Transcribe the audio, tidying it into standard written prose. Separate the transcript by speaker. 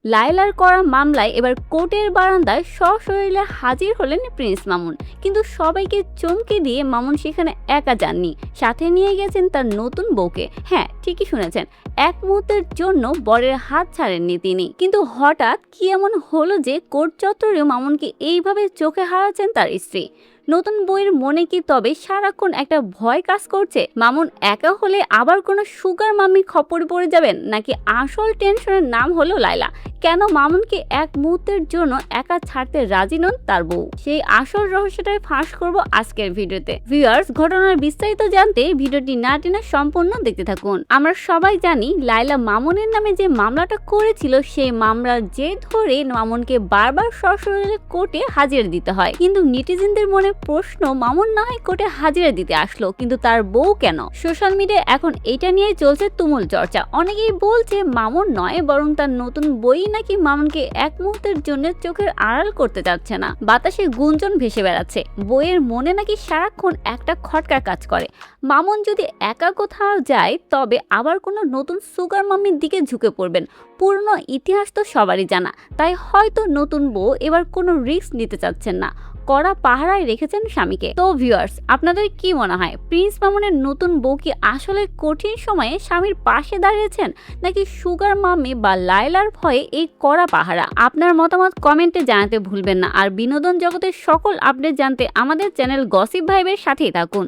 Speaker 1: লায়লার করা মামলায় এবার কোর্টের বারান্দায় সশরীরে হাজির হলেন প্রিন্স মামুন। কিন্তু সবাইকে চমকে দিয়ে মামুন সেখানে একা যাননি, সাথে নিয়ে গেছেন তার নতুন বউকে। হ্যাঁ, ঠিকই শুনেছেন, এক মুহূর্তের জন্য বরের হাত ছাড়েননি তিনি। কিন্তু হঠাৎ কি এমন হলো যে কোর্ট চত্বরেও মামুনকে এইভাবে চোখে হারাচ্ছেন তার স্ত্রী? নতুন বউয়ের মনে কি তবে সারাক্ষণ একটা ভয় কাজ করছে? মামুন একা হলে আবার কোনো সুগার মাম্মির খপ্পরে পড়ে যাবেন, নাকি আসল টেনশনের নাম হলো লায়লা? কেন মামুনকে এক মুহূর্তের জন্য একা ছাড়তে রাজি নন তার বউ? সেই আসল রহস্যটাই ফাঁস করব আজকের ভিডিওতে। ভিউয়ার্স, ঘটনার বিস্তারিত জানতে ভিডিওটি না টেনে সম্পূর্ণ দেখতে থাকুন। আমরা সবাই জানি লায়লা মামুনের নামে যে মামলাটা করেছিল, সেই মামলার জের ধরে মামুনকে বারবার সশরীরে কোর্টে হাজিরা দিতে হয়। কিন্তু নেটিজেনদের মনে প্রশ্ন, মামুন না হয় কোর্টে হাজিরা দিতে আসলো, কিন্তু তার বউ কেন? সোশ্যাল মিডিয়ায় এখন এটা নিয়ে চলছে তুমুল চর্চা। অনেকেই বলছে মামুন নয়, বরং তার নতুন বই নাকি মামুনকে এক মুহূর্তের জন্য চোখের আড়াল করতে যাচ্ছে না। বাতাসে গুঞ্জন ভেসে বেড়াচ্ছে, বইয়ের মনে নাকি সারাক্ষণ একটা খটকার কাজ করে। মামুন যদি একা কোথাও যায়, তবে আবার কোনো নতুন সুগার মাম্মির দিকে ঝুঁকে পড়বেন। পুরনো ইতিহাস তো সবারই জানা, তাই হয়তো নতুন বউ এবার কোনো রিস্ক নিতে চাচ্ছেন না, কড়া পাহারায় রেখেছেন স্বামীকে। তো ভিউয়ার্স, আপনাদের কি মনে হয়, প্রিন্স মামুনের নতুন বউ কি আসলে কঠিন সময়ে স্বামীর পাশে দাঁড়িয়েছেন, নাকি সুগার মাম্মি বা লায়লার ভয়ে এই কড়া পাহারা? আপনার মতামত কমেন্টে জানাতে ভুলবেন না। আর বিনোদন জগতের সকল আপডেট জানতে আমাদের চ্যানেল গসিপ ভাইবের সাথেই থাকুন।